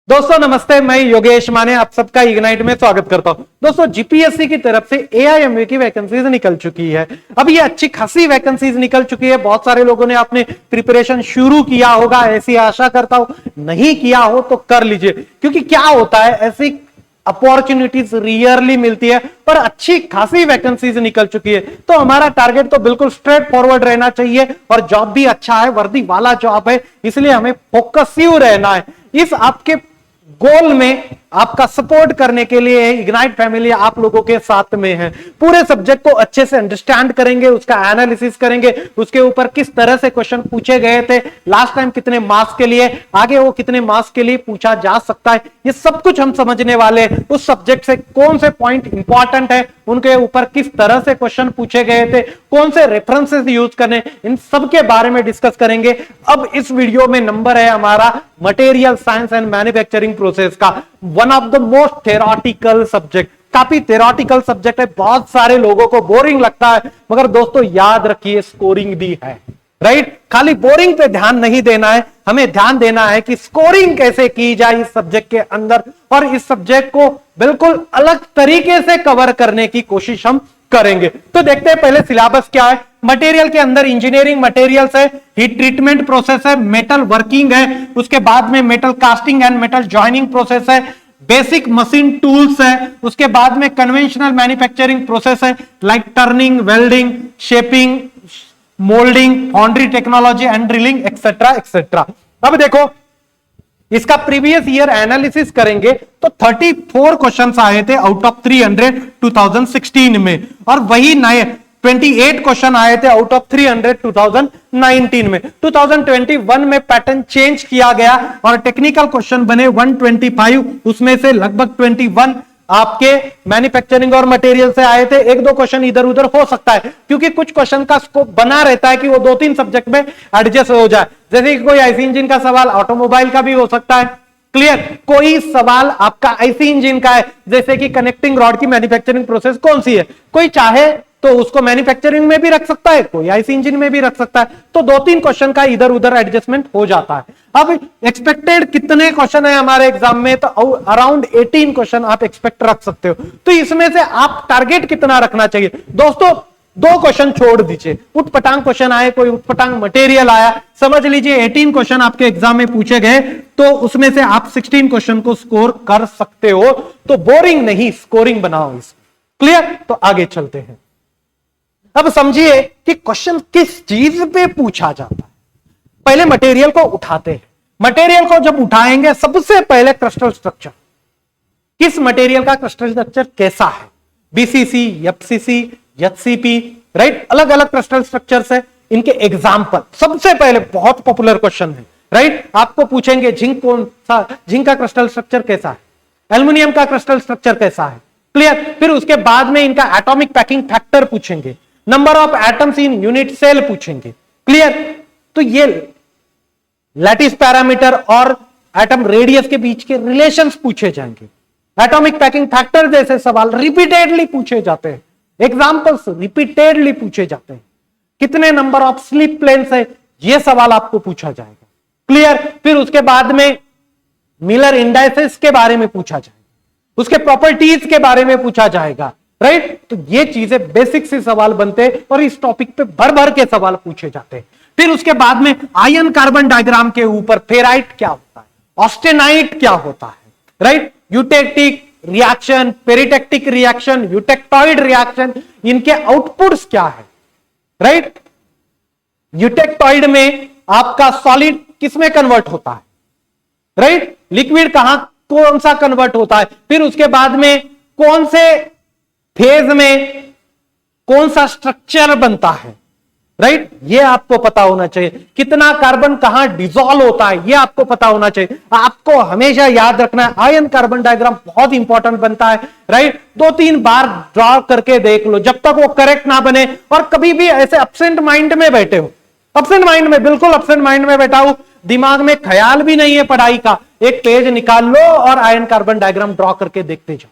दोस्तों नमस्ते, मैं योगेश माने आप सबका इग्नाइट में स्वागत करता हूं। दोस्तों जीपीएससी की तरफ से एआईएमयू की वैकेंसीज निकल चुकी है। अब ये अच्छी खासी वैकेंसीज निकल चुकी है। बहुत सारे लोगों ने अपने प्रिपरेशन शुरू किया होगा, ऐसी आशा करता हूं। नहीं किया हो तो कर लीजिए, क्योंकि क्या होता है, ऐसी अपॉर्चुनिटीज रियरली मिलती है, पर अच्छी खासी वैकेंसीज निकल चुकी है। तो हमारा टारगेट तो बिल्कुल स्ट्रेट फॉरवर्ड रहना चाहिए, और जॉब भी अच्छा है, वर्दी वाला जॉब है, इसलिए हमें फोकसिव रहना है। इस आपके गोल में आपका सपोर्ट करने के लिए इग्नाइट फैमिली आप लोगों के साथ में है। पूरे सब्जेक्ट को अच्छे से अंडरस्टैंड करेंगे, उसका एनालिसिस करेंगे, उसके ऊपर किस तरह से क्वेश्चन पूछे गए थे, लास्ट टाइम कितने मार्क्स के लिए, आगे वो कितने मार्क्स के लिए पूछा जा सकता है, ये सब कुछ हम समझने वाले हैं। उस सब्जेक्ट से कौन से पॉइंट इंपॉर्टेंट है, उनके ऊपर किस तरह से क्वेश्चन पूछे गए थे, कौन से रेफरेंसेस यूज करने, इन सब के बारे में डिस्कस करेंगे। अब इस वीडियो में नंबर है हमारा material science and manufacturing process का, one of the most theoretical subject. काफी थेरोटिकल सब्जेक्ट है, बहुत सारे लोगों को बोरिंग लगता है, मगर दोस्तों याद रखिए स्कोरिंग भी है, राइट। खाली बोरिंग पे ध्यान नहीं देना है, हमें ध्यान देना है कि स्कोरिंग कैसे की जाए इस सब्जेक्ट के अंदर, और इस सब्जेक्ट को बिल्कुल अलग तरीके से कवर करने की कोशिश हम करेंगे। तो देखते हैं पहले सिलेबस क्या है। मटेरियल के अंदर इंजीनियरिंग मटेरियल्स है, हीट ट्रीटमेंट प्रोसेस है, मेटल वर्किंग है, उसके बाद में metal casting and metal joining process है, बेसिक मशीन टूल्स है, उसके बाद में कन्वेंशनल मैन्युफैक्चरिंग प्रोसेस है like turning, welding, shaping, moulding, foundry technology and drilling etcetera etcetera. अब देखो इसका प्रीवियस ईयर एनालिसिस करेंगे तो 34 क्वेश्चंस आए थे आउट ऑफ 300 2016 में, और वही नए 28 क्वेश्चन आए थे आउट ऑफ 300 2019 में। 2021 में पैटर्न चेंज किया गया और टेक्निकल क्वेश्चन बने 125, उसमें से लगभग 21 आपके मैन्युफैक्चरिंग और मटेरियल से आए थे। एक दो क्वेश्चन इधर उधर हो सकता है, क्योंकि कुछ क्वेश्चन का स्कोप बना रहता है कि वो 2-3 सब्जेक्ट में एडजस्ट हो जाए। जैसे कि कोई आईसी इंजन का सवाल ऑटोमोबाइल का भी हो सकता है, क्लियर। कोई सवाल आपका आईसी इंजन का है, जैसे कि कनेक्टिंग रॉड की मैन्युफैक्चरिंग प्रोसेस कौन सी है, कोई चाहे तो उसको मैन्युफैक्चरिंग में भी रख सकता है, कोई आईसी इंजन में भी रख सकता है। तो 2-3 क्वेश्चन का इधर उधर एडजस्टमेंट हो जाता है। अब एक्सपेक्टेड कितने क्वेश्चन है हमारे एग्जाम में, तो अराउंड 18 क्वेश्चन आप एक्सपेक्ट रख सकते हो। तो इसमें से आप टारगेट कितना रखना चाहिए दोस्तों, 2 क्वेश्चन छोड़ दीजिए। उठपटांग क्वेश्चन आए, कोई उठपटांग मटेरियल आया, समझ लीजिए 18 क्वेश्चन आपके एग्जाम में पूछे गए, तो उसमें से आप 16 क्वेश्चन को स्कोर कर सकते हो। तो बोरिंग नहीं, स्कोरिंग बनाओ इसमें, क्लियर। तो आगे चलते हैं। अब समझिए कि क्वेश्चन किस चीज पे पूछा जाता है। पहले मटेरियल को उठाते हैं। मटेरियल को जब उठाएंगे, सबसे पहले क्रिस्टल स्ट्रक्चर, किस मटेरियल का क्रिस्टल स्ट्रक्चर कैसा है, बीसीसी, एफसीसी, एचसीपी, राइट। अलग अलग क्रिस्टल स्ट्रक्चर्स है, इनके एग्जांपल सबसे पहले बहुत पॉपुलर क्वेश्चन है, राइट। आपको पूछेंगे जिंक कौन सा, जिंक का क्रिस्टल स्ट्रक्चर कैसा है, एल्युमिनियम का क्रिस्टल स्ट्रक्चर कैसा है, क्लियर। फिर उसके बाद में इनका एटॉमिक पैकिंग फैक्टर पूछेंगे, number of atoms in unit cell पूछेंगे, क्लियर। तो ये लैटिस पैरामीटर और एटम रेडियस के बीच के रिलेशंस पूछे जाएंगे। एटॉमिक पैकिंग फैक्टर जैसे सवाल रिपीटेडली पूछे जाते हैं, एग्जांपल्स रिपीटेडली पूछे जाते हैं। कितने नंबर ऑफ स्लिप प्लेन्स है, यह सवाल आपको पूछा जाएगा, क्लियर। फिर उसके बाद में मिलर इंडाइसेस के बारे में पूछा जाएगा, उसके प्रॉपर्टीज के बारे में पूछा जाएगा, राइट। तो ये चीजें बेसिक से सवाल बनते हैं और इस टॉपिक पे भर भर के सवाल पूछे जाते हैं। फिर उसके बाद में आयन कार्बन डायग्राम के ऊपर फेराइट क्या होता है, ऑस्टेनाइट क्या होता है, right. Eutectic reaction, peritectic reaction, eutectoid reaction, इनके आउटपुट्स क्या है, राइट। यूटेक्टॉइड में आपका सॉलिड किसमें कन्वर्ट होता है, राइट। लिक्विड कहां कौन सा कन्वर्ट होता है, फिर उसके बाद में कौन से फेज में कौन सा स्ट्रक्चर बनता है, राइट। ये आपको पता होना चाहिए। कितना कार्बन कहां डिसॉल्व होता है, ये आपको पता होना चाहिए। आपको हमेशा याद रखना है, आयन कार्बन डायग्राम बहुत इंपॉर्टेंट बनता है, राइट। 2-3 बार ड्रॉ करके देख लो जब तक वो करेक्ट ना बने। और कभी भी ऐसे एब्सेंट माइंड में बैठे हो, एब्सेंट माइंड में, बिल्कुल एब्सेंट माइंड में बैठा हूं, दिमाग में ख्याल भी नहीं है पढ़ाई का, एक पेज निकाल लो और आयन कार्बन डायग्राम ड्रॉ करके देखते जाओ,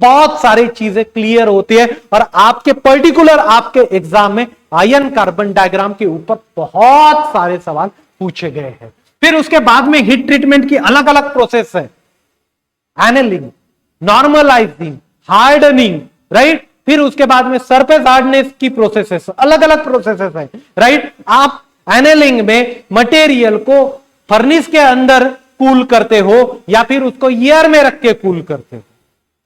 बहुत सारी चीजें क्लियर होती है। और आपके पर्टिकुलर आपके एग्जाम में आयन कार्बन डायग्राम के ऊपर बहुत सारे सवाल पूछे गए हैं। फिर उसके बाद में हीट ट्रीटमेंट की अलग अलग प्रोसेस है, एनेलिंग, नॉर्मलाइजिंग, हार्डनिंग, राइट। फिर उसके बाद में सरफेस हार्डनेस की प्रोसेसेस, अलग अलग प्रोसेसेस है, राइट। आप एनेलिंग में मटेरियल को फर्नेस के अंदर कूल करते हो या फिर उसको एयर में रख के कूल करते हो,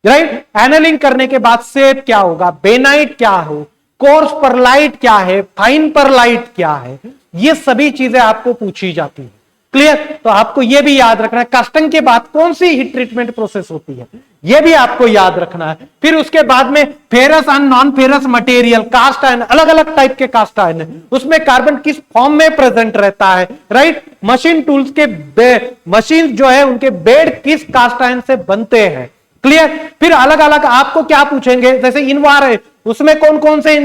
राइट। एनेलिंग करने के बाद शेप क्या होगा, बेनाइट क्या हो, कोर्स परलाइट क्या है, फाइन परलाइट क्या है, ये सभी चीजें आपको पूछी जाती है। क्लियर। तो आपको यह भी याद रखना है कास्टिंग के बाद कौन सी हीट ट्रीटमेंट प्रोसेस होती है, यह भी आपको याद रखना है। फिर उसके बाद में ferrous and non ferrous material, cast iron, अलग अलग टाइप के कास्ट आयरन है, उसमें कार्बन किस फॉर्म में प्रेजेंट रहता है, राइट। मशीन टूल्स के मशीन जो है उनके बेड किस कास्ट आयरन से बनते हैं। क्लियर। फिर अलग अलग आपको क्या पूछेंगे, जैसे इनवार है उसमें कौन कौन से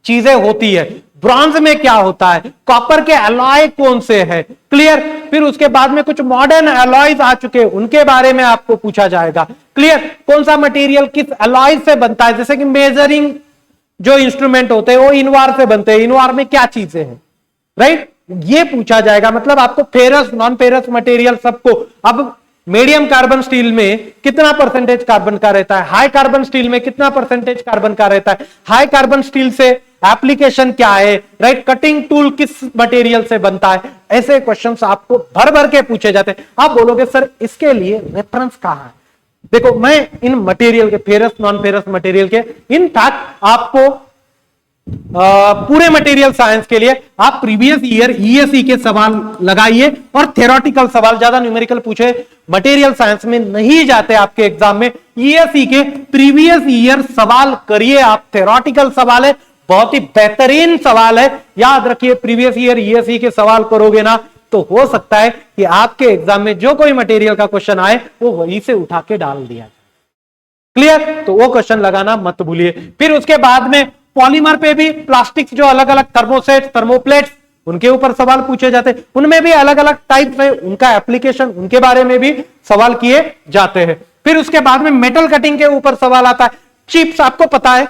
चीजें होती है, ब्रॉन्ज में क्या होता है, कॉपर के अलॉय कौन से है। क्लियर। फिर उसके बाद में कुछ मॉडर्न अलॉयज आ चुके हैं, उनके बारे में आपको पूछा जाएगा। क्लियर। कौन सा मटेरियल किस अलॉय से बनता है, जैसे कि मेजरिंग जो इंस्ट्रूमेंट होते हैं वो इनवार से बनते हैं, इनवार में क्या चीजें हैं, राइट। ये पूछा जाएगा। मतलब आपको फेरस नॉन फेरस मटेरियल सबको, अब मीडियम कार्बन स्टील में कितना परसेंटेज कार्बन का रहता है, हाई कार्बन स्टील में कितना परसेंटेज कार्बन का रहता है, हाई कार्बन स्टील से एप्लीकेशन क्या है, राइट। कटिंग टूल किस मटेरियल से बनता है, ऐसे क्वेश्चंस आपको भर भर के पूछे जाते हैं। आप बोलोगे सर इसके लिए रेफरेंस कहां है, देखो मैं इन मटेरियल के फेरस नॉन फेरस मटेरियल के इनफैक्ट आपको पूरे मटेरियल साइंस के लिए आप प्रीवियस ईयर ईएसई के सवाल लगाइए और थ्योरेटिकल सवाल, ज्यादा न्यूमेरिकल पूछे मटेरियल साइंस में नहीं जाते आपके एग्जाम में, ईएसई के प्रीवियस ईयर सवाल करिए आप। थ्योरेटिकल सवाल है, बहुत ही बेहतरीन सवाल है, याद रखिए। प्रीवियस ईयर ईएसई के सवाल करोगे ना तो हो सकता है कि आपके एग्जाम में जो कोई मटेरियल का क्वेश्चन आए वो वहीं से उठा के डाल दिया जाए। क्लियर। तो वो क्वेश्चन लगाना मत भूलिए। फिर उसके बाद में पॉलीमर पे भी प्लास्टिक्स जो अलग अलग थर्मोसेट, थर्मोप्लेट्स, उनके ऊपर सवाल पूछे जाते, उनमें भी अलग अलग टाइप है, उनका एप्लीकेशन, उनके बारे में भी सवाल किए जाते हैं। फिर उसके बाद में मेटल कटिंग के ऊपर सवाल आता है। चिप्स आपको पता है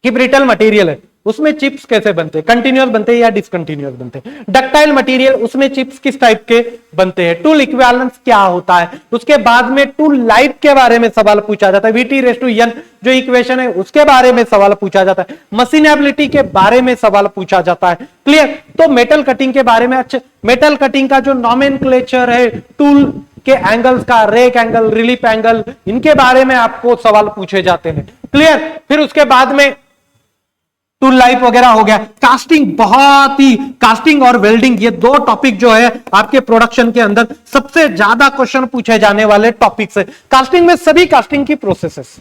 कि ब्रिटल मटेरियल है, उसमें चिप्स कैसे बनते हैं, कंटिन्यूअस बनते हैं या डिसकंटिन्यूअस बनते हैं। डक्टाइल मटेरियल, उसमें चिप्स किस टाइप के बनते हैं। टूल इक्विवेलेंस क्या होता है, उसके बाद में टूल लाइफ के बारे में सवाल पूछा जाता है। VT/N जो इक्वेशन है उसके बारे में सवाल पूछा जाता है। मशीनेबिलिटी के बारे में सवाल पूछा जाता है। क्लियर। तो मेटल कटिंग के बारे में, अच्छा मेटल कटिंग का जो नॉमेनक्लेचर है, टूल के एंगल्स का, रेक एंगल, रिलीफ एंगल, इनके बारे में आपको सवाल पूछे जाते हैं। क्लियर। फिर उसके बाद में टूल लाइफ वगैरह हो गया। कास्टिंग, बहुत ही कास्टिंग और वेल्डिंग, ये दो टॉपिक जो है आपके प्रोडक्शन के अंदर सबसे ज्यादा क्वेश्चन पूछे जाने वाले टॉपिक्स है। कास्टिंग में सभी कास्टिंग की प्रोसेसेस,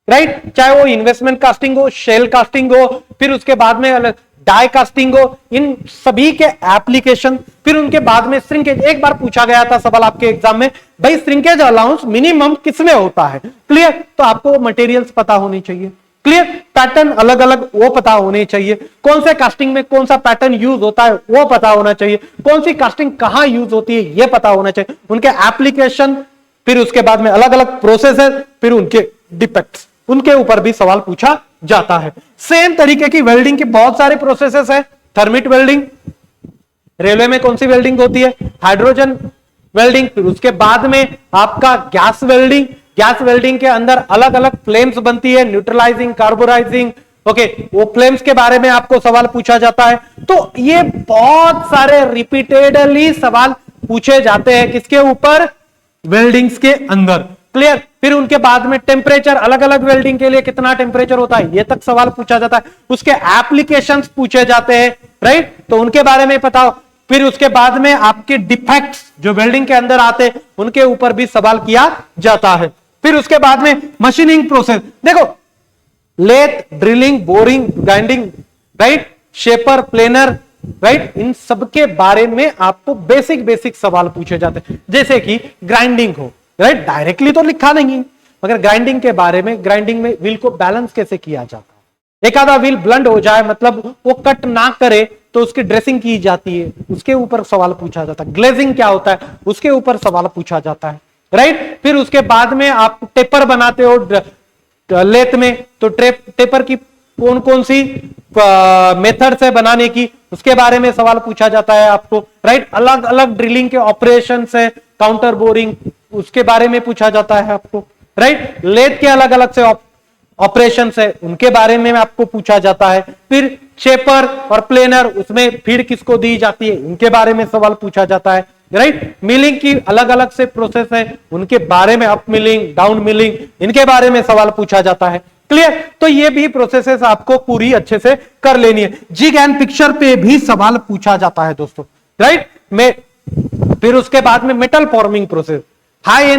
राइट, चाहे वो इन्वेस्टमेंट कास्टिंग हो, शेल कास्टिंग हो, फिर उसके बाद में डाई कास्टिंग हो, इन सभी के एप्लीकेशन। फिर उनके बाद में श्रिंकेज, एक बार पूछा गया था सवाल आपके एग्जाम में, भाई श्रिंकेज अलाउंस मिनिमम किसमें होता है। क्लियर। तो आपको मटेरियल्स पता होनी चाहिए। क्लियर। पैटर्न अलग अलग वो पता होने चाहिए, कौन से कास्टिंग में कौन सा पैटर्न यूज होता है वो पता होना चाहिए, कौन सी कास्टिंग कहां यूज होती है ये पता होना चाहिए, उनके एप्लीकेशन, फिर उसके बाद में अलग अलग प्रोसेसेस, फिर उनके डिफेक्ट्स, उनके ऊपर भी सवाल पूछा जाता है। सेम तरीके की वेल्डिंग की बहुत सारे प्रोसेसेस है। थर्मिट वेल्डिंग, रेलवे में कौन सी वेल्डिंग होती है, हाइड्रोजन वेल्डिंग। फिर उसके बाद में आपका गैस वेल्डिंग, गैस वेल्डिंग के अंदर अलग अलग फ्लेम्स बनती है, न्यूट्रलाइजिंग, कार्बोराइजिंग, ओके, वो फ्लेम्स के बारे में आपको सवाल पूछा जाता है। तो ये बहुत सारे रिपीटेडली सवाल पूछे जाते हैं किसके ऊपर, वेल्डिंग्स के अंदर। क्लियर। फिर उनके बाद में टेम्परेचर, अलग अलग वेल्डिंग के लिए कितना टेम्परेचर होता है ये तक सवाल पूछा जाता है, उसके एप्लीकेशंस पूछे जाते हैं, राइट, तो उनके बारे में पता हो। फिर उसके बाद में आपके डिफेक्ट्स जो वेल्डिंग के अंदर आते हैं उनके ऊपर भी सवाल किया जाता है। फिर उसके बाद में मशीनिंग प्रोसेस, देखो lathe, drilling, boring, grinding, right, shaper, planer, right, इन सब के बारे में आपको बेसिक बेसिक सवाल पूछे जाते हैं। जैसे कि ग्राइंडिंग हो, राइट, डायरेक्टली तो लिखा नहीं, मगर ग्राइंडिंग के बारे में, ग्राइंडिंग में व्हील को बैलेंस कैसे किया जाता है, एक आधा व्हील ब्लंट हो जाए, मतलब वो कट ना करे तो उसकी ड्रेसिंग की जाती है, उसके ऊपर सवाल पूछा जाता है। ग्लेजिंग क्या होता है उसके ऊपर सवाल पूछा जाता है, राइट। फिर उसके बाद में आप टेपर बनाते हो लेथ में, तो टेपर की कौन कौन सी मेथड से बनाने की, उसके बारे में सवाल पूछा जाता है आपको, राइट। अलग अलग ड्रिलिंग के ऑपरेशन है, काउंटर बोरिंग, उसके बारे में पूछा जाता है आपको, राइट। लेथ के अलग अलग से ऑपरेशंस है, उनके बारे में आपको पूछा जाता है। फिर शेपर और प्लेनर, उसमें फीड किसको दी जाती है, इनके बारे में सवाल पूछा जाता है, राइट। मिलिंग की अलग अलग से प्रोसेस है, उनके बारे में अप मिलिंग, डाउन मिलिंग, इनके बारे में सवाल पूछा जाता है। क्लियर। तो ये भी प्रोसेसेस आपको पूरी अच्छे से कर लेनी है। जिग एंड पिक्चर पे भी सवाल पूछा जाता है दोस्तों, राइट। में फिर उसके बाद में metal forming process, high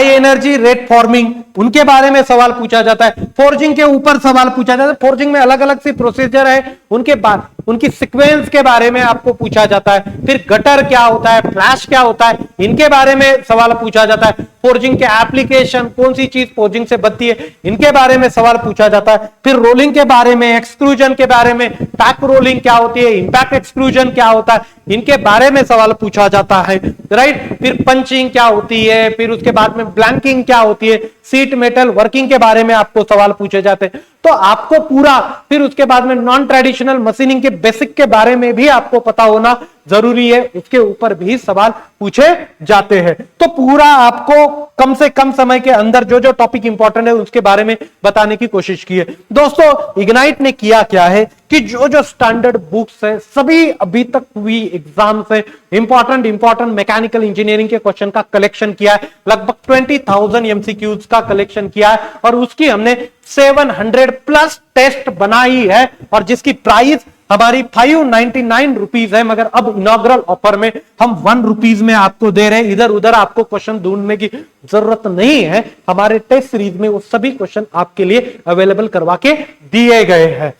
energy rate forming, उनके बारे में सवाल पूछा जाता है। फोर्जिंग के ऊपर सवाल पूछा जाता है। फोर्जिंग में अलग अलग सी प्रोसीजर है, उनके बाद उनकी सीक्वेंस के बारे में आपको पूछा जाता है। फिर गटर क्या होता है, फ्लैश क्या होता है, इनके बारे में सवाल पूछा जाता है। फोर्जिंग के एप्लीकेशन, कौन सी चीज फोर्जिंग से बनती है, इनके बारे में सवाल पूछा जाता है। फिर रोलिंग के बारे में, एक्सक्लूजन के बारे में, पैक रोलिंग क्या होती है, इंपैक्ट एक्सक्लूजन क्या होता है, इनके बारे में सवाल पूछा जाता है, राइट। फिर पंचिंग क्या होती है, फिर उसके बाद में ब्लैंकिंग क्या होती है, सीट मेटल वर्किंग के बारे में आपको सवाल पूछे जाते हैं। तो आपको पूरा, फिर उसके बाद में नॉन ट्रेडिशनल मशीनिंग के बेसिक के बारे में भी आपको पता होना जरूरी है, उसके ऊपर भी सवाल पूछे जाते हैं। तो पूरा आपको कम से कम समय के अंदर जो जो टॉपिक इंपॉर्टेंट है उसके बारे में बताने की कोशिश की है। दोस्तों इग्नाइट ने किया क्या है कि जो जो स्टैंडर्ड बुक्स है, सभी अभी तक हुई एग्जाम से इंपॉर्टेंट मैकेनिकल इंजीनियरिंग के क्वेश्चन का कलेक्शन किया है। लगभग 20,000 एमसीक्यूज का कलेक्शन किया है और उसकी हमने 700 प्लस टेस्ट बनाई है और जिसकी प्राइस हमारी 599 रुपीज है। मगर अब इनॉग्रल ऑफर में हम 1 रुपीज में आपको दे रहे हैं। इधर उधर आपको क्वेश्चन ढूंढने की जरूरत नहीं है, हमारे टेस्ट सीरीज में वो सभी क्वेश्चन आपके लिए अवेलेबल करवा के दिए गए हैं।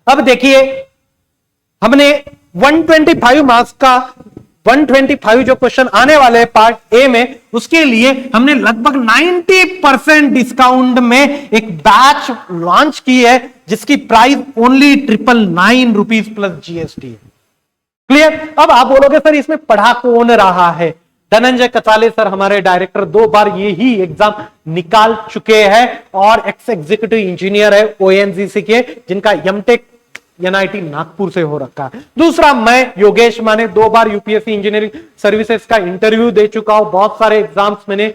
अब देखिए, हमने 125 मार्क्स का 125 जो क्वेश्चन आने वाले हैं पार्ट ए में, उसके लिए हमने लगभग 90% डिस्काउंट में एक बैच लॉन्च की है जिसकी price only 999 rupees plus GST है। क्लियर। अब आप बोलोगे सर इसमें पढ़ा कौन रहा है? धनंजय कचाले सर हमारे डायरेक्टर 2 बार यही एग्जाम निकाल चुके हैं और एक्स एग्जीक्यूटिव इंजीनियर है ओएनजीसी के, जिनका एमटेक एनआईटी नागपुर से हो रखा है। दूसरा, मैं योगेश माने 2 बार यूपीएससी इंजीनियरिंग सर्विसेज का इंटरव्यू दे चुका हूं, बहुत सारे एग्जाम्स मैंने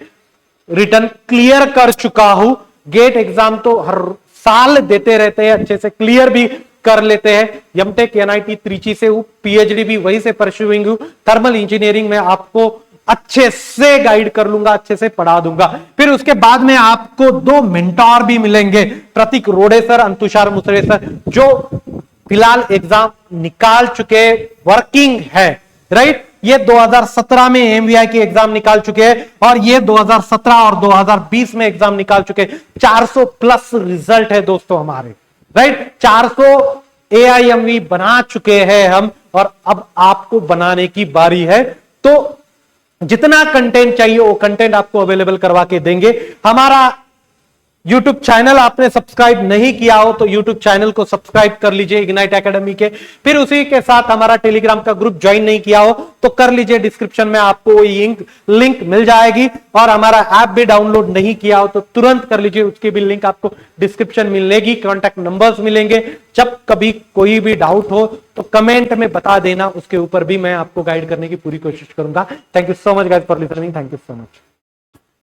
रिटर्न क्लियर कर चुका हूं। गेट एग्जाम तो हर साल देते रहते हैं, अच्छे से क्लियर भी कर लेते हैं। एमटेक एनआईटी त्रिची से हूं, पीएचडी भी वहीं से परस्यूइंग हूं। थर्मल इंजीनियरिंग में आपको अच्छे से गाइड कर लूंगा, अच्छे से पढ़ा दूंगा। फिर उसके बाद में आपको 2 मेंटोर भी मिलेंगे, प्रतीक रोडे सर, अंतुषार मुसरे सर, जो फिलहाल एग्जाम निकाल चुके, वर्किंग है, राइट। ये 2017 में एमवीआई की एग्जाम निकाल चुके हैं और ये 2017 और 2020 में एग्जाम निकाल चुके। 400 प्लस रिजल्ट है दोस्तों हमारे, राइट। 400 एआईएमवी बना चुके हैं हम और अब आपको बनाने की बारी है। तो जितना कंटेंट चाहिए वो कंटेंट आपको अवेलेबल करवा के देंगे। हमारा यूट्यूब चैनल आपने सब्सक्राइब नहीं किया हो तो यूट्यूब चैनल को सब्सक्राइब कर लीजिए इग्नाइट एकेडमी के। फिर उसी के साथ हमारा टेलीग्राम का ग्रुप ज्वाइन नहीं किया हो तो कर लीजिए, डिस्क्रिप्शन में आपको लिंक मिल जाएगी। और हमारा ऐप भी डाउनलोड नहीं किया हो तो तुरंत कर लीजिए, उसकी भी लिंक आपको डिस्क्रिप्शन मिलेगी, कॉन्टैक्ट नंबर्स मिलेंगे। जब कभी कोई भी डाउट हो तो कमेंट में बता देना, उसके ऊपर भी मैं आपको गाइड करने की पूरी कोशिश करूंगा। Thank you so much guys for listening, thank you so much.